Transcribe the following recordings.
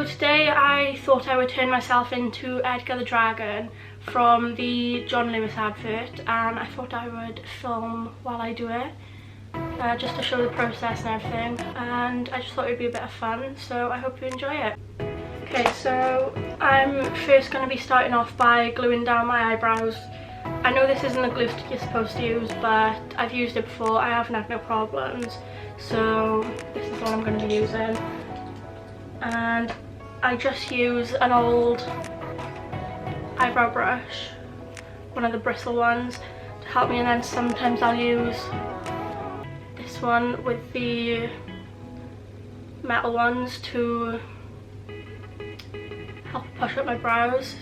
So today I thought I would turn myself into Edgar the Dragon from the John Lewis advert, and I thought I would film while I do it, just to show the process and everything, and I just thought it would be a bit of fun, so I hope you enjoy it. Okay, so I'm first going to be starting off by gluing down my eyebrows. I know this isn't the glue stick you're supposed to use, but I've used it before, I haven't had no problems, so this is what I'm going to be using. And I just use an old eyebrow brush, one of the bristle ones, to help me, and then sometimes I'll use this one with the metal ones to help push up my brows.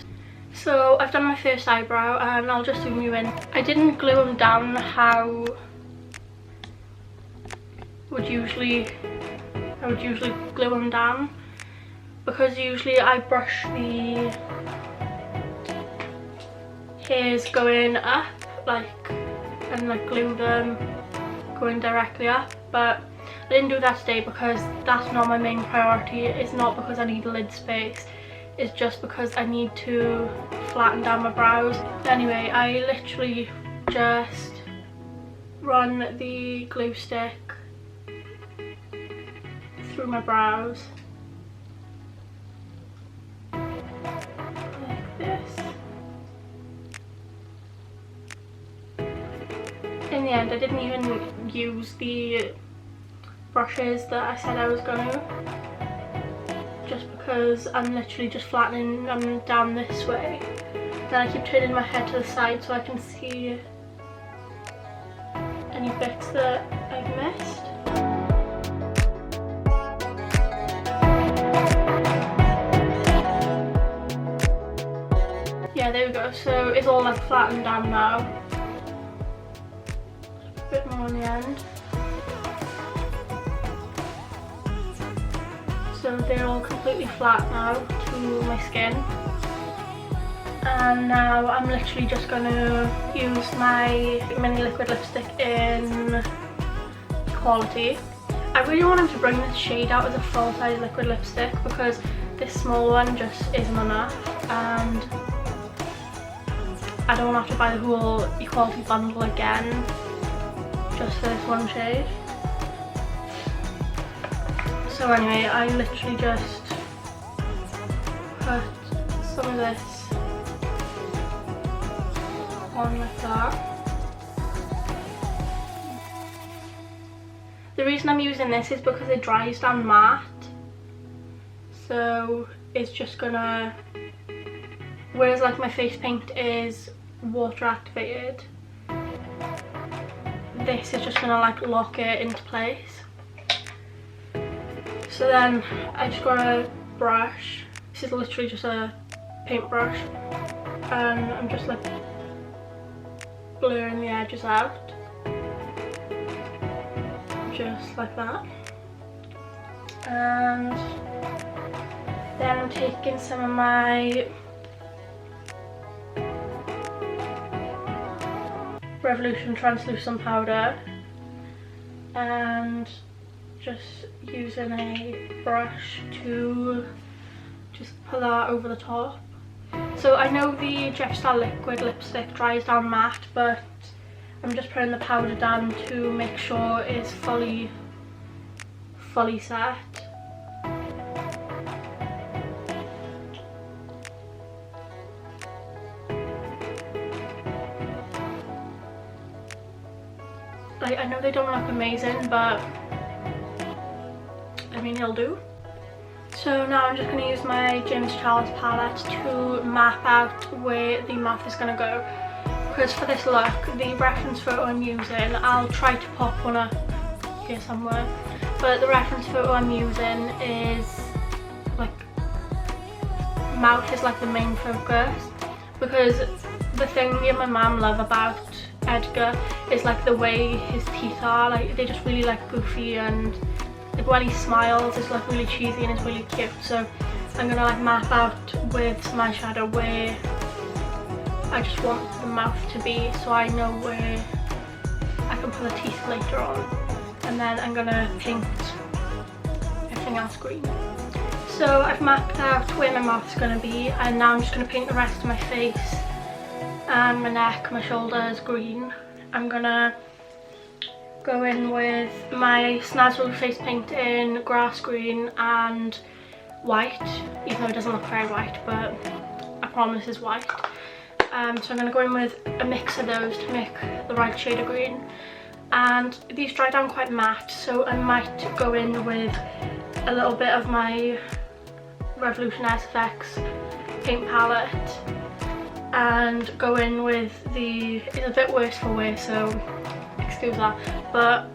So I've done my first eyebrow and I'll just zoom you in. I didn't glue them down how I would usually glue them down, because usually I brush the hairs going up and glue them going directly up, but I didn't do that today because that's not my main priority. It's not because I need lid space, it's just because I need to flatten down my brows. Anyway, I literally just run the glue stick through my brows like this. In the end, I didn't even use the brushes that I said I was going to, just because I'm literally just flattening them down this way. Then I keep turning my head to the side so I can see any bits that I've missed. Yeah, there we go. So it's all flattened down now. A bit more on the end. So they're all completely flat now to my skin. And now I'm literally just going to use my mini liquid lipstick in Quality. I really want him to bring this shade out as a full size liquid lipstick, because this small one just isn't enough, and I don't want to have to buy the whole Equality bundle again just for this one shade. So anyway, I literally just put some of this on like that. The reason I'm using this is because it dries down matte, so it's just gonna, whereas my face paint is water activated, this is just gonna lock it into place. So then I just got a brush. This is literally just a paintbrush, and I'm just blurring the edges out, just like that. And then I'm taking some of my Revolution translucent powder and just using a brush to just put that over the top. So I know the Jeffstyle liquid lipstick dries down matte, but I'm just putting the powder down to make sure it's fully set. I know they don't look amazing, but I mean, it'll do. So now I'm just going to use my James Charles palette to map out where the mouth is going to go. Because for this look, the reference photo I'm using, I'll try to pop one up here somewhere, but the reference photo I'm using is mouth is the main focus, because the thing me and my mum love about Edgar is the way his teeth are, they're just really goofy, and when he smiles it's really cheesy and it's really cute. So I'm gonna map out with some eyeshadow where I just want the mouth to be, so I know where I can put the teeth later on. And then I'm gonna paint everything else green. So I've mapped out where my mouth's going to be, and now I'm just going to paint the rest of my face and my neck, my shoulders green. I'm going to go in with my Snazzle face paint in grass green and white, even though it doesn't look very white, but I promise it's white. So I'm going to go in with a mix of those to make the right shade of green. And these dry down quite matte, so I might go in with a little bit of my Revolution SFX paint palette and go in with it's a bit worse for wear, so excuse that, but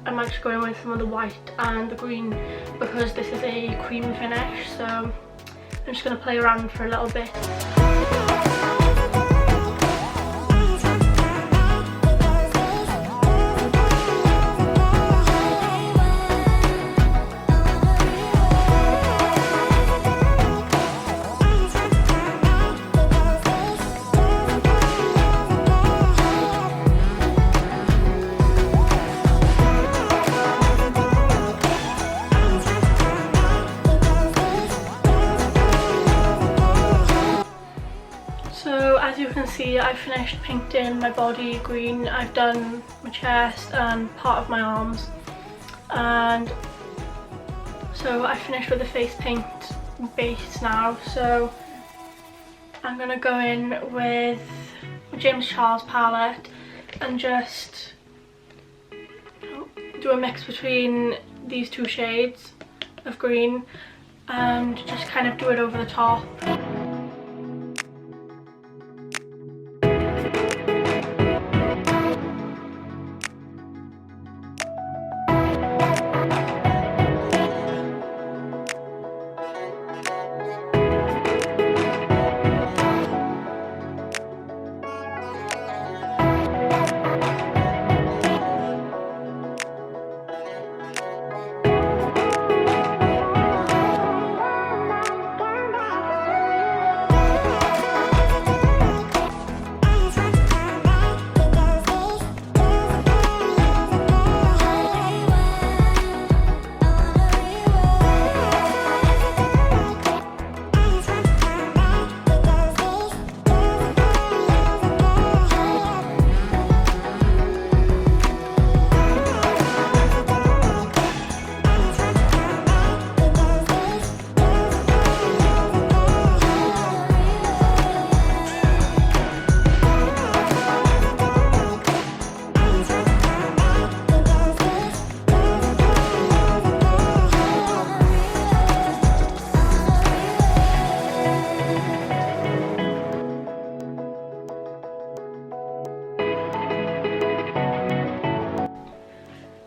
I might just go in with some of the white and the green because this is a cream finish, so I'm just going to play around for a little bit. As you can see, I finished painting my body green. I've done my chest and part of my arms, and so I finished with the face paint base now. So I'm gonna go in with my James Charles palette and just do a mix between these two shades of green and just kind of do it over the top.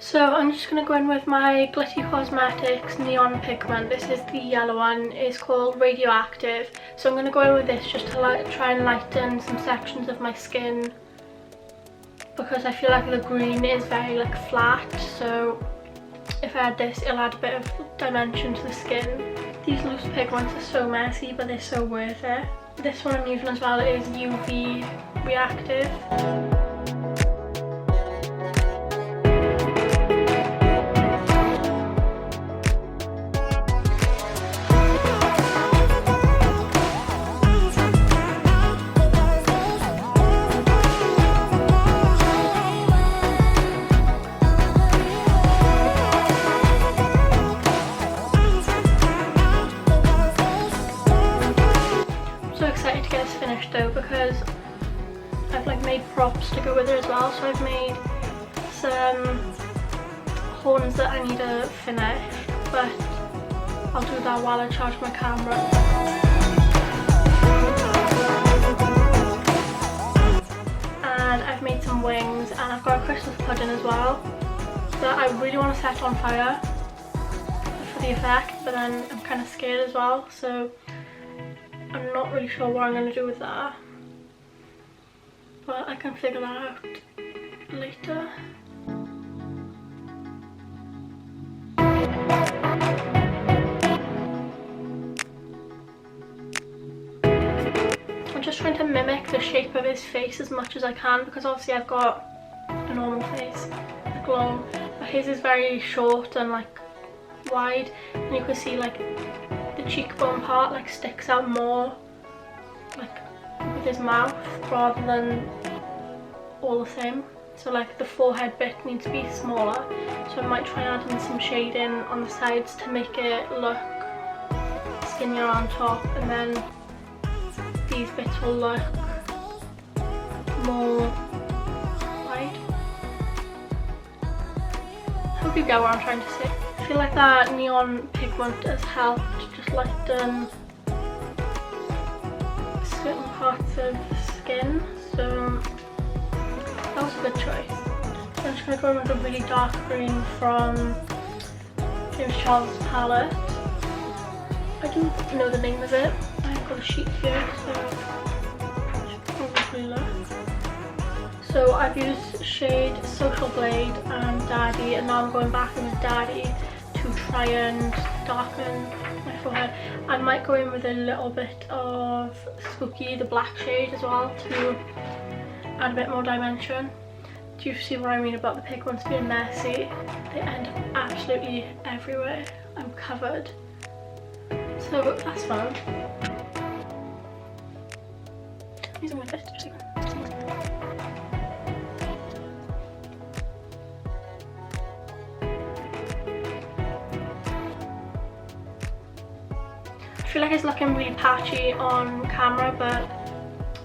So I'm just going to go in with my Glitty Cosmetics Neon Pigment. This is the yellow one. It's called Radioactive. So I'm going to go in with this just to try and lighten some sections of my skin, because I feel like the green is very flat. So if I add this, it'll add a bit of dimension to the skin. These loose pigments are so messy, but they're so worth it. This one I'm using as well is UV Reactive. Though, because I've made props to go with it as well. So I've made some horns that I need to finish, but I'll do that while I charge my camera. And I've made some wings, and I've got a Christmas pudding as well that I really want to set on fire for the effect, but then I'm kind of scared as well, so I'm not really sure what I'm going to do with that, but I can figure that out later. I'm just trying to mimic the shape of his face as much as I can, because obviously I've got a normal face, long, but his is very short and wide, and you can see the cheekbone part like sticks out more, like with his mouth, rather than all the same. So like the forehead bit needs to be smaller, so I might try adding some shading on the sides to make it look skinnier on top, and then these bits will look more wide. Hope you get what I'm trying to say. I feel like that neon pigment has helped just lighten certain parts of the skin, so that was a good choice. So I'm just going to go in with a really dark green from James Charles' palette. I don't know the name of it. I've got a sheet here, so I should probably look. So I've used shade Social Blade and Daddy, and now I'm going back in with Daddy to try and darken my forehead. I might go in with a little bit of Spooky, the black shade as well, to add a bit more dimension. Do you see what I mean about the pigments being messy? They end up absolutely everywhere. I'm covered. So that's fun. Using my fist, just I feel like it's looking really patchy on camera, but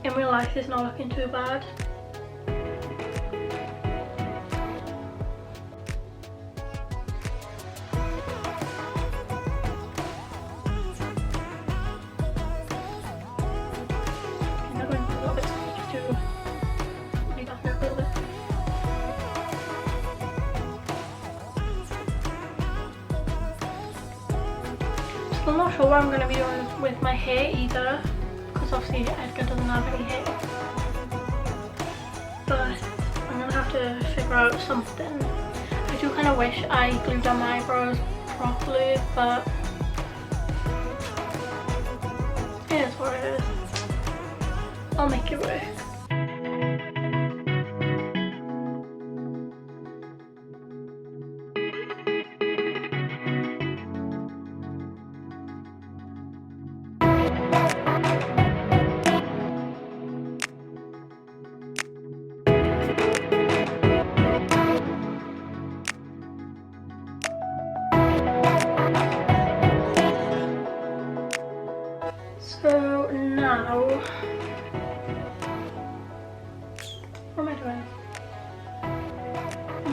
in real life it's not looking too bad. I'm not sure what I'm going to be doing with my hair either, because obviously Edgar doesn't have any hair, but I'm going to have to figure out something. I do kind of wish I glued on my eyebrows properly, but it is what it is. I'll make it work. So now, what am I doing?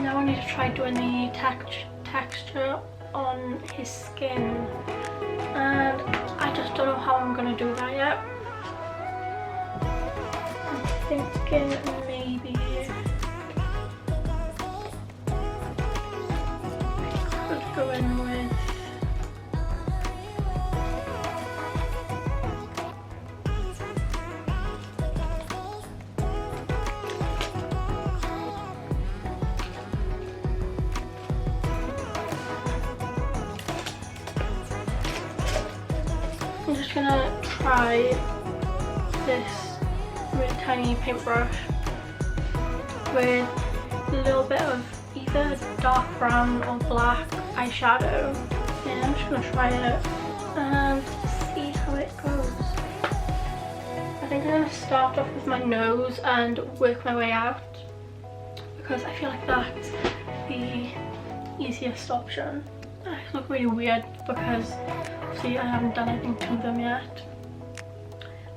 Now I need to try doing the texture on his skin, and I just don't know how I'm going to do that yet. I'm thinking maybe I could go in with I'm just gonna try this really tiny paintbrush with a little bit of either dark brown or black eyeshadow. Yeah, I'm just gonna try it and see how it goes. I think I'm gonna start off with my nose and work my way out, because I feel like that's the easiest option. They look really weird because obviously I haven't done anything to them yet.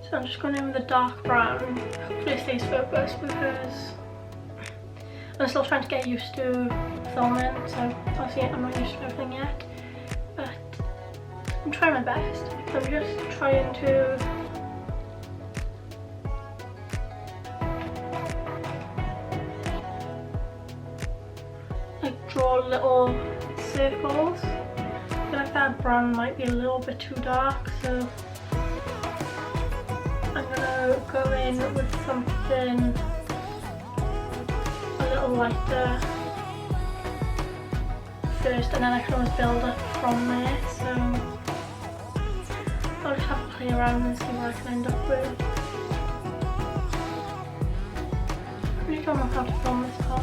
So I'm just going in with a dark brown. Hopefully it stays focused because I'm still trying to get used to filming, so obviously I'm not used to everything yet. But I'm trying my best. So I'm just trying to like draw little circles. I feel like that brown might be a little bit too dark, so I'm gonna go in with something a little lighter first, and then I can always build up from there. So I'll just have to play around and see what I can end up with. I really don't know how to film this part.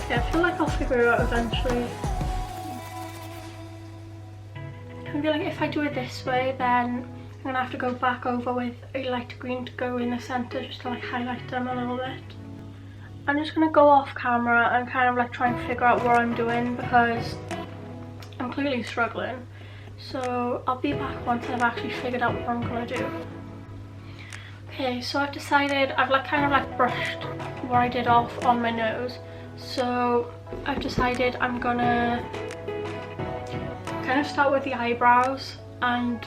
Yeah, I feel like I'll figure it out eventually. I feel like if I do it this way, then I'm gonna have to go back over with a light green to go in the centre just to like highlight them a little bit. I'm just gonna go off camera and kind of like try and figure out what I'm doing because I'm clearly struggling. So I'll be back once I've actually figured out what I'm gonna do. Okay, so I've decided, I've like kind of like brushed what I did off on my nose. So I've decided I'm gonna kind of start with the eyebrows and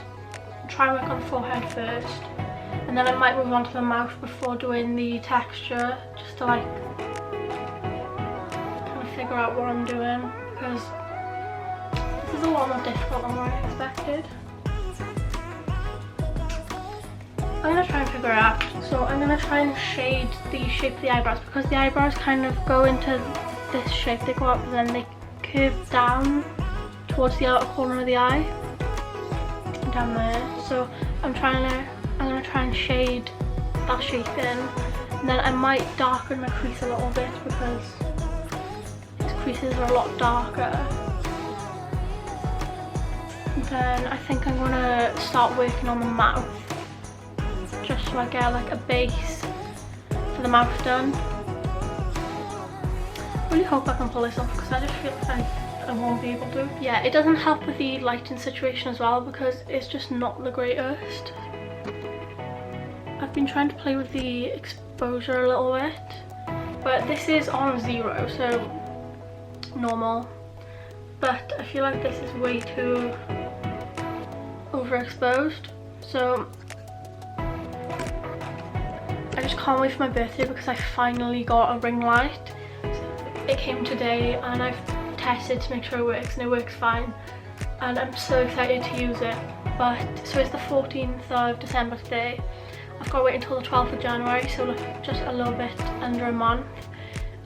try and work on the forehead first. And then I might move on to the mouth before doing the texture, just to like kind of figure out what I'm doing, because this is a lot more difficult than what I expected. I'm going to try and figure it out. So I'm going to try and shade the shape of the eyebrows, because the eyebrows kind of go into this shape, they go up and then they curve down towards the outer corner of the eye, down there. So I'm going to try and shade that shape in, and then I might darken my crease a little bit because these creases are a lot darker. And then I think I'm going to start working on the mouth, just so I get like a base for the mouth done. I really hope I can pull this off because I just feel like I won't be able to. Yeah, it doesn't help with the lighting situation as well because it's just not the greatest. I've been trying to play with the exposure a little bit, but this is on 0, so normal. But I feel like this is way too overexposed, so I just can't wait for my birthday because I finally got a ring light. It came today and I've tested to make sure it works, and it works fine, and I'm so excited to use it. But so it's the 14th of December today. I've got to wait until the 12th of January, so like just a little bit under a month,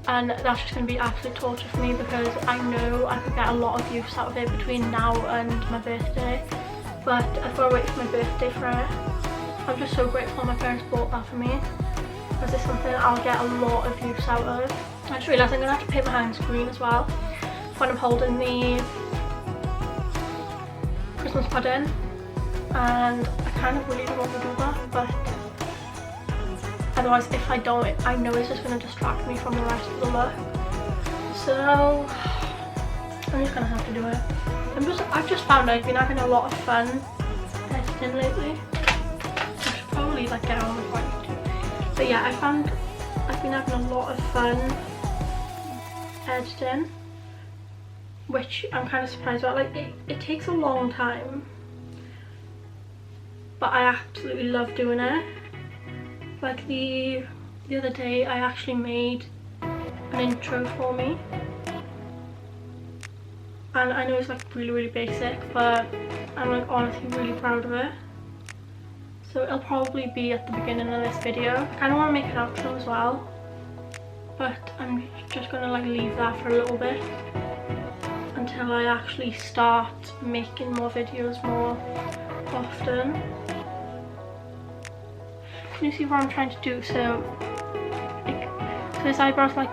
and that's just going to be absolute torture for me because I know I could get a lot of use out of it between now and my birthday, but I've got to wait for my birthday for it. I'm just so grateful my parents bought that for me because it's something I'll get a lot of use out of. I just realised I'm going to have to paint my hands green as well when I'm holding the Christmas pudding, and I kind of really don't want to do that, but otherwise if I don't, I know it's just going to distract me from the rest of the look. So I'm just going to have to do it. I've just found I've been having a lot of fun editing lately. I should probably like get on with what I need to. But yeah, I've been having a lot of fun editing, which I'm kind of surprised about. Like it takes a long time, but I absolutely love doing it. Like the other day I actually made an intro for me, and I know it's like really basic, but I'm like honestly really proud of it. So it'll probably be at the beginning of this video. I kind of want to make an outro as well, but I'm just gonna like leave that for a little bit until I actually start making more videos more often. Can you see what I'm trying to do? So his eyebrows like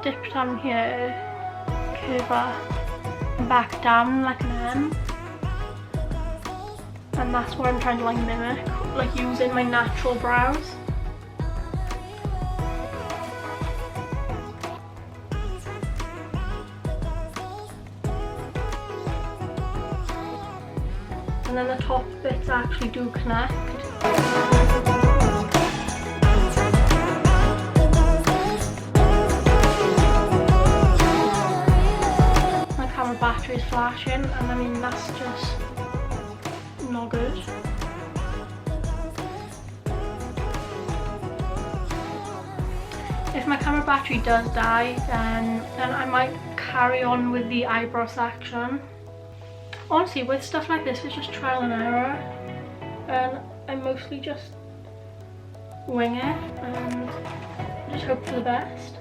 dip down here, curve up, and back down like an M. And that's what I'm trying to like mimic, like using my natural brows. And then the top bits actually do connect. My camera battery is flashing, and I mean that's just not good. If my camera battery does die, then I might carry on with the eyebrow section. Honestly, with stuff like this, it's just trial and error, and I mostly just wing it and just hope for the best.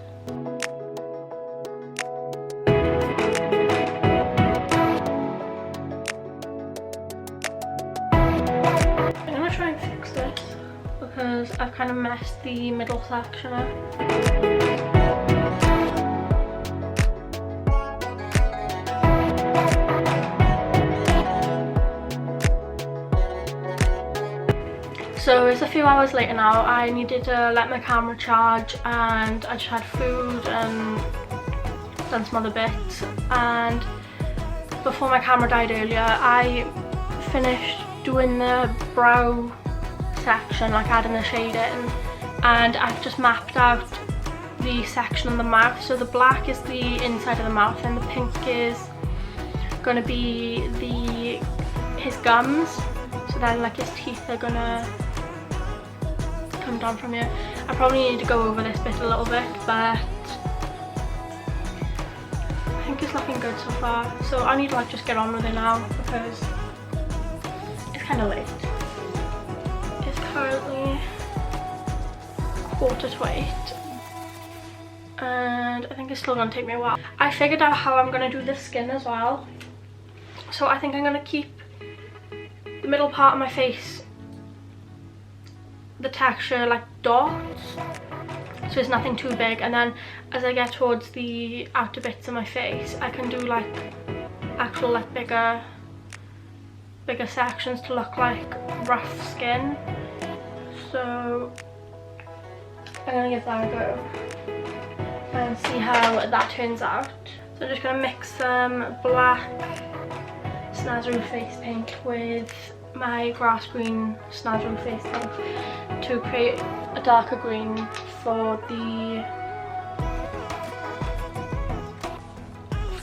I'm gonna try and fix this because I've kind of messed the middle section up. So it's a few hours later now. I needed to let my camera charge, and I just had food and done some other bits. And before my camera died earlier, I finished doing the brow section, like adding the shading, and I've just mapped out the section on the mouth. So the black is the inside of the mouth, and the pink is gonna be his gums. So then like his teeth are gonna come down from here. I probably need to go over this bit a little bit, but I think it's looking good so far. So I need to like just get on with it now because it's kind of late. It's currently 7:45, and I think it's still gonna take me a while. I figured out how I'm gonna do the skin as well. So I think I'm gonna keep the middle part of my face, the texture like dots, so it's nothing too big, and then as I get towards the outer bits of my face, I can do like actual like bigger sections to look like rough skin. So I'm gonna give that a go and see how that turns out. So I'm just gonna mix some black Snazaroo face paint with my grass green Snazaroo face paint to create a darker green for the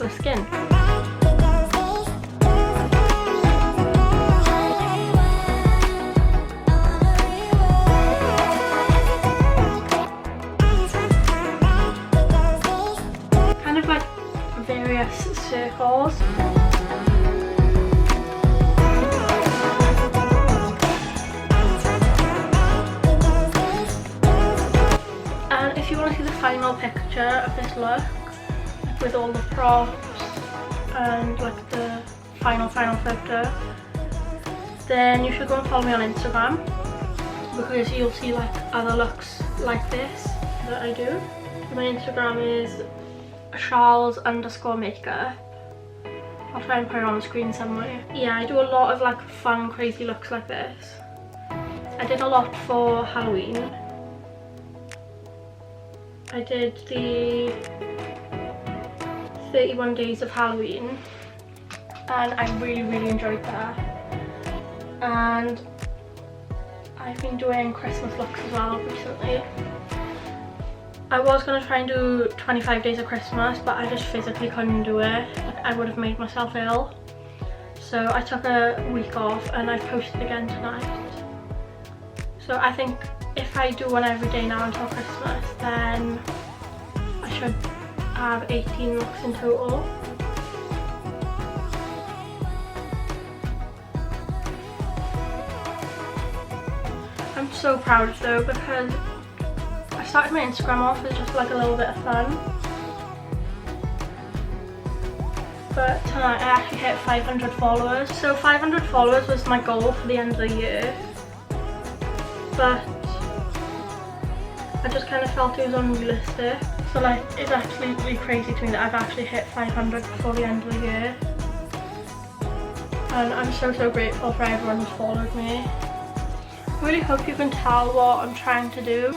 skin. Kind of like various circles. If you want to see the final picture of this look with all the props and like the final photo, then you should go and follow me on Instagram, because you'll see like other looks like this that I do. My Instagram is charles_makeup. I'll try and put it on the screen somewhere. Yeah, I do a lot of like fun crazy looks like this. I did a lot for Halloween. I did the 31 days of Halloween, and I really enjoyed that. And I've been doing Christmas looks as well recently. I was going to try and do 25 days of Christmas, but I just physically couldn't do it. Like, I would have made myself ill. So I took a week off, and I've posted again tonight. So I think if I do one every day now until Christmas, then I should have 18 looks in total. I'm so proud though, because I started my Instagram off with just like a little bit of fun. But tonight I actually hit 500 followers. So 500 followers was my goal for the end of the year. But I just kind of felt it was unrealistic. So like, it's absolutely crazy to me that I've actually hit 500 before the end of the year. And I'm so grateful for everyone who's followed me. I really hope you can tell what I'm trying to do.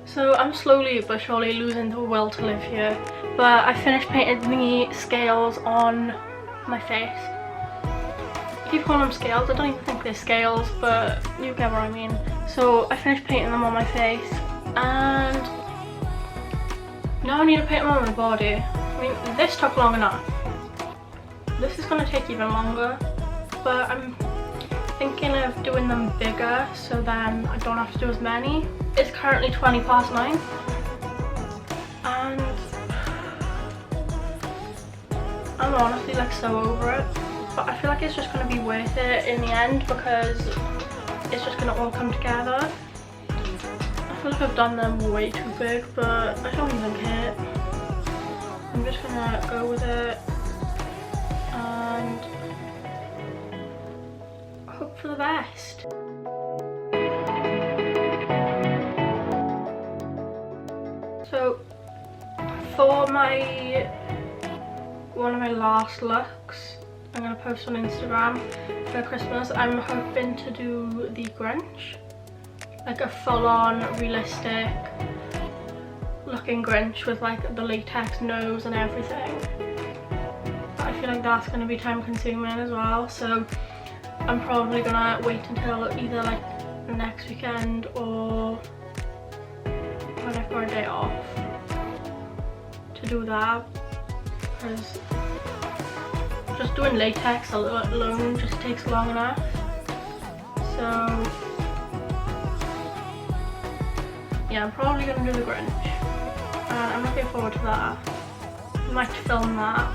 So I'm slowly but surely losing the will to live here, but I finished painting the scales on my face. I keep calling them scales, I don't even think they're scales, but you get what I mean. So I finished painting them on my face, and now I need to paint them on my body. I mean, this took long enough. This is going to take even longer, but I'm thinking of doing them bigger so then I don't have to do as many. It's currently 9:20, and I'm honestly like so over it, but I feel like it's just going to be worth it in the end because it's just going to all come together. I feel like I've done them way too big, but I don't even care. I'm just going to go with it and hope for the best. So for one of my last looks I'm going to post on Instagram for Christmas, I'm hoping to do the Grinch, like a full-on realistic looking Grinch with like the latex nose and everything. But I feel like that's going to be time consuming as well, so I'm probably going to wait until either like next weekend or when I've got a day off to do that, because just doing latex alone just takes long enough. So yeah, I'm probably going to do the Grinch and I'm looking forward to that. I might film that.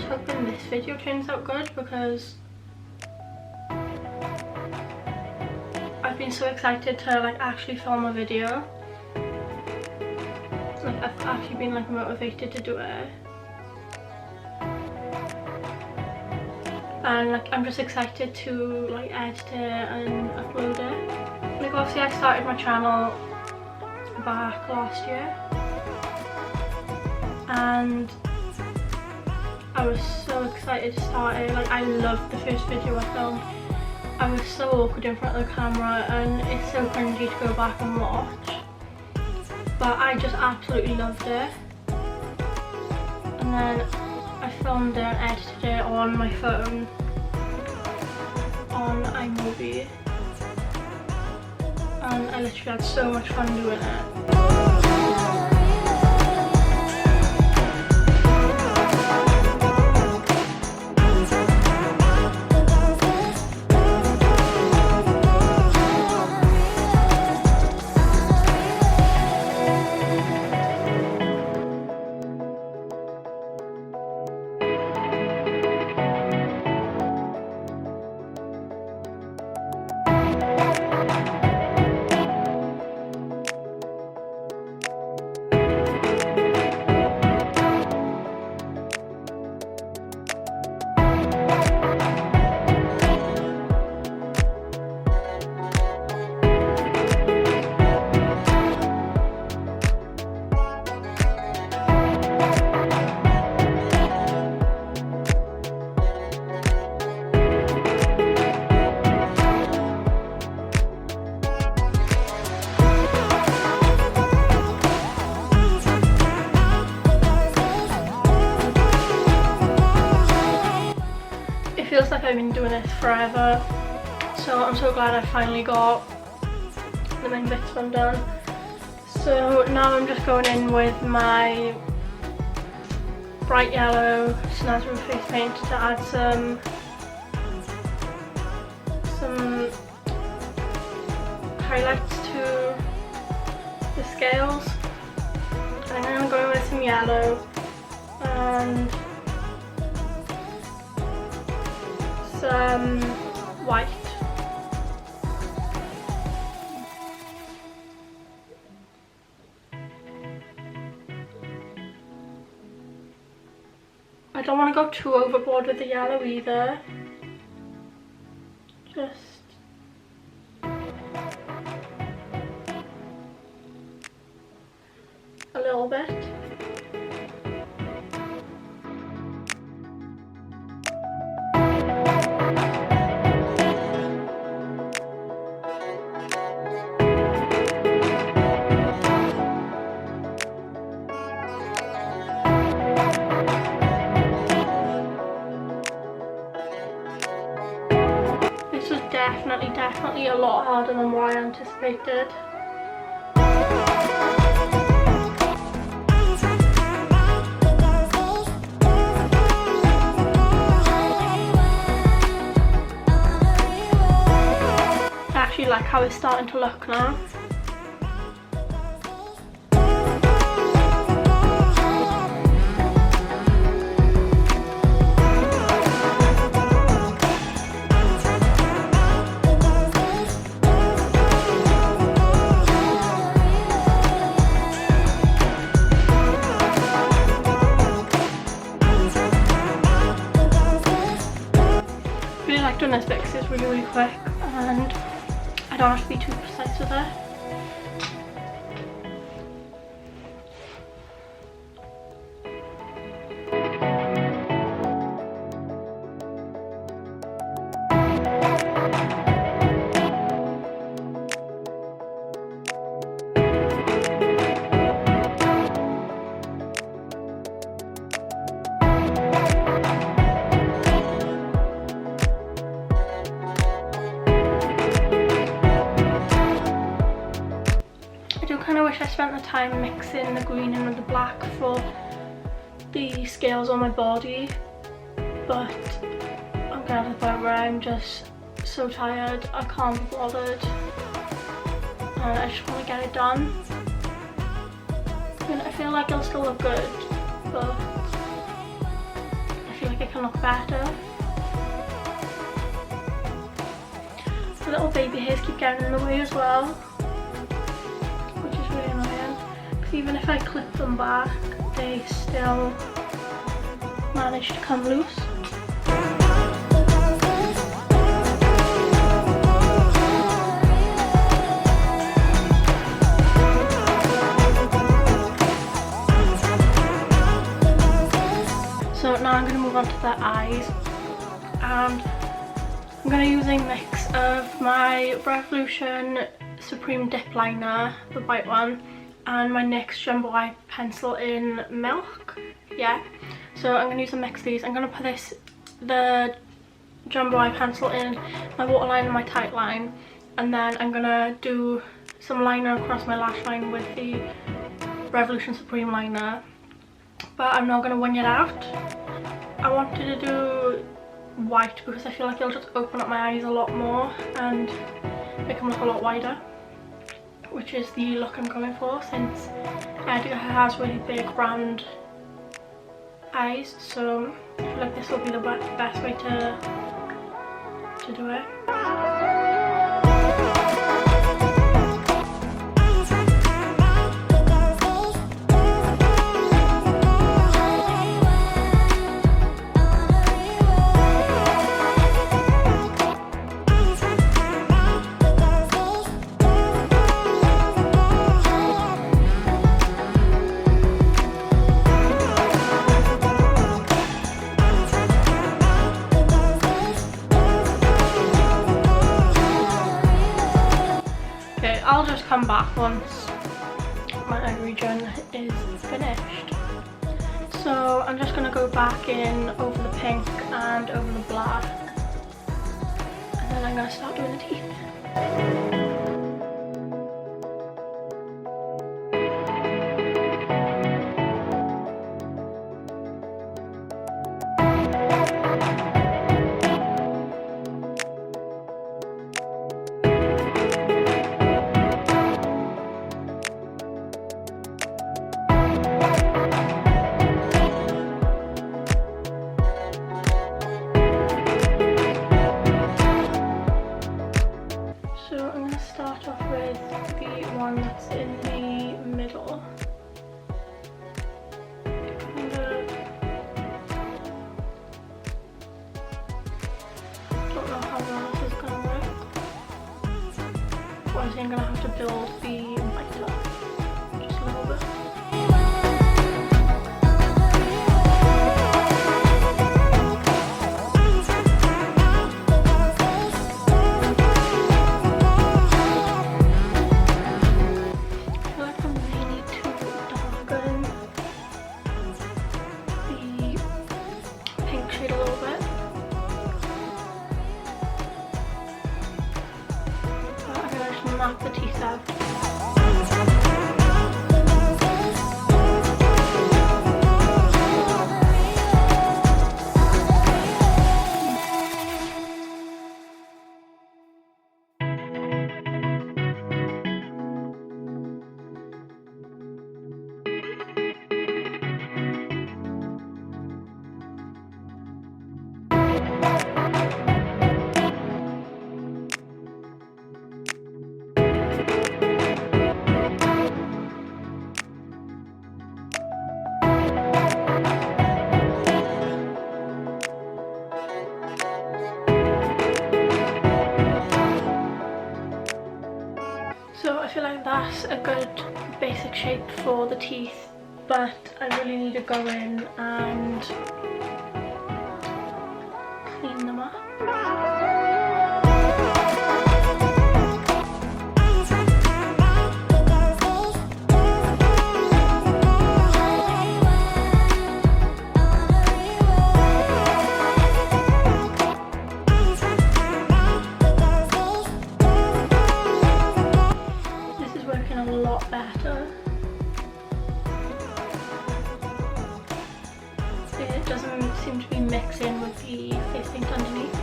Hoping this video turns out good because I've been so excited to like actually film a video. Like I've actually been like motivated to do it, and like I'm just excited to like edit it and upload it. Like obviously I started my channel back last year and I was so excited to start it. Like I loved the first video I filmed. I was so awkward in front of the camera and it's so cringy to go back and watch, but I just absolutely loved it. And then I filmed it and edited it on my phone on iMovie and I literally had so much fun doing it. Feels like I've been doing this forever, so I'm so glad I finally got the main bits undone. So now I'm just going in with my bright yellow Snazzy face paint to add some highlights to the scales. And then I'm going with some yellow and some white. I don't want to go too overboard with the yellow either. Just a definitely a lot harder than what I anticipated. I actually like how it's starting to look now. Doing this bit because it's really quick and I don't have to be too precise with it. I spent the time mixing the green in with the black for the scales on my body, but I'm getting to the point where I'm just so tired, I can't be bothered, and I just want to get it done. I feel like it'll still look good, but I feel like it can look better. The little baby hairs keep getting in the way as well. Even if I clip them back, they still manage to come loose. So now I'm going to move on to the eyes, and I'm going to use a mix of my Revolution Supreme Dip Liner, the white one, and my NYX Jumbo Eye Pencil in Milk. Yeah, so I'm going to use a mix of these. I'm going to put the Jumbo Eye Pencil in my waterline and my tight line, and then I'm going to do some liner across my lash line with the Revolution Supreme Liner, but I'm not going to wing it out. I wanted to do white because I feel like it'll just open up my eyes a lot more and make them look a lot wider, which is the look I'm going for since Edgar has really big round eyes, so I feel like this will be the best way to do it. I'll just come back once my eye region is finished. So I'm just going to go back in over the pink and over the black, and then I'm going to start doing the teeth. I'm going to have to build the white up just a little bit. I feel like I really need to darken the pink shade a little bit. knock the teeth out. So I feel like that's a good basic shape for the teeth, but I really need to go in and clean them up. It doesn't seem to be mixing with the face paint underneath.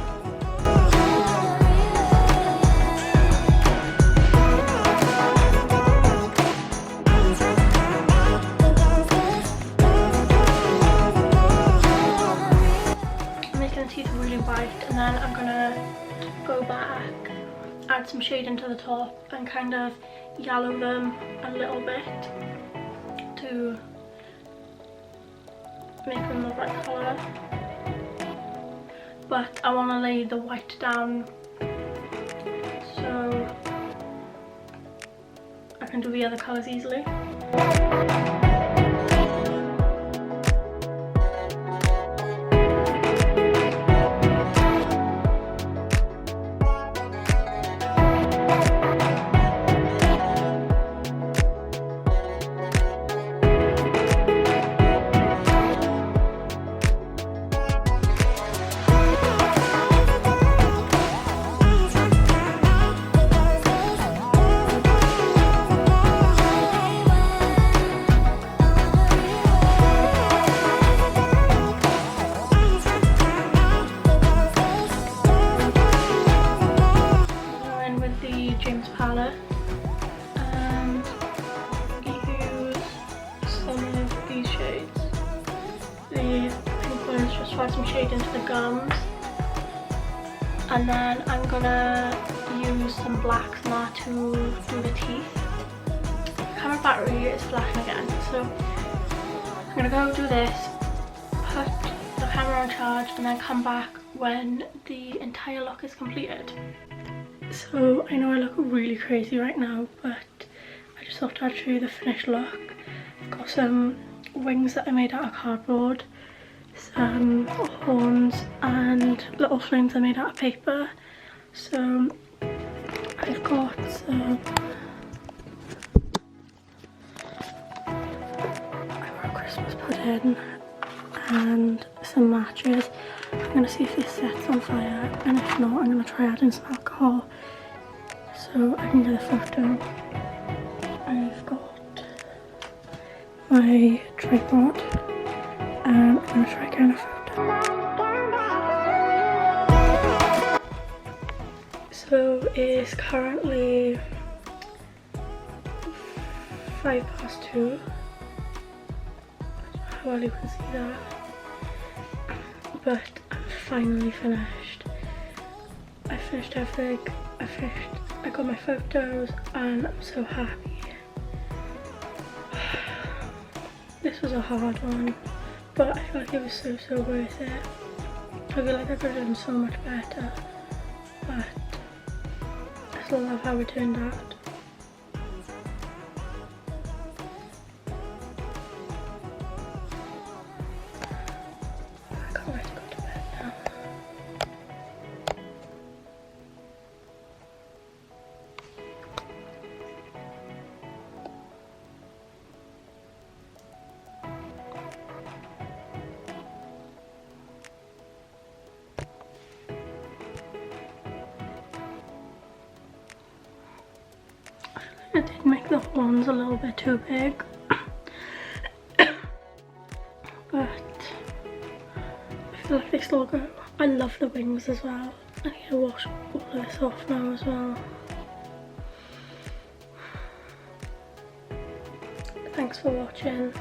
I'm making the teeth really white, and then I'm gonna go back, add some shade into the top and kind of yellow them a little bit to make them the right colour, but I want to lay the white down so I can do the other colours easily. Try some shade into the gums, and then I'm gonna use some blacks now to do the teeth. Camera battery is flashing again, so I'm gonna go do this, put the camera on charge, and then come back when the entire look is completed. So I know I look really crazy right now, but I just thought I'd show you the finished look. I've got some wings that I made out of cardboard, some horns and little flames I made out of paper. So I've got some, I got Christmas pudding and some matches. I'm gonna see if this sets on fire, and if not, I'm gonna try adding some alcohol so I can get a photo. I've got my tripod, and I'm gonna try getting a photo. So it's currently 2:05. How well you can see that, but I'm finally finished. I finished everything. I got my photos, and I'm so happy. This was a hard one, but I feel like it was so worth it. I feel like I could have done so much better, but I still love how it turned out. I can't wait to go to bed now. I did make the horns a little bit too big. But I feel like they still go. I love the wings as well. I need to wash all of this off now as well. Thanks for watching.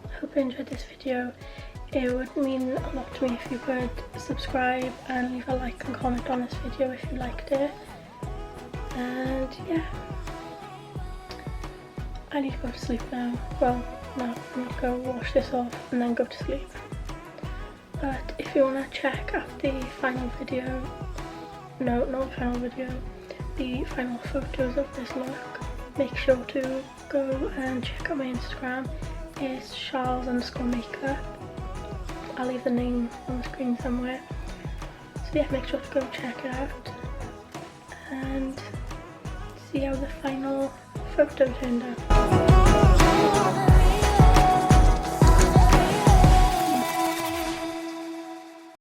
I hope you enjoyed this video. It would mean a lot to me if you could subscribe and leave a like and comment on this video if you liked it. And yeah, I need to go to sleep now. Well, no, I'm going to go wash this off and then go to sleep. But if you want to check out the final video, no, not the final video, the final photos of this look, make sure to go and check out my Instagram. It's Charles_makeup. I'll leave the name on the screen somewhere. So yeah, make sure to go check it out and see how the final photo turned out.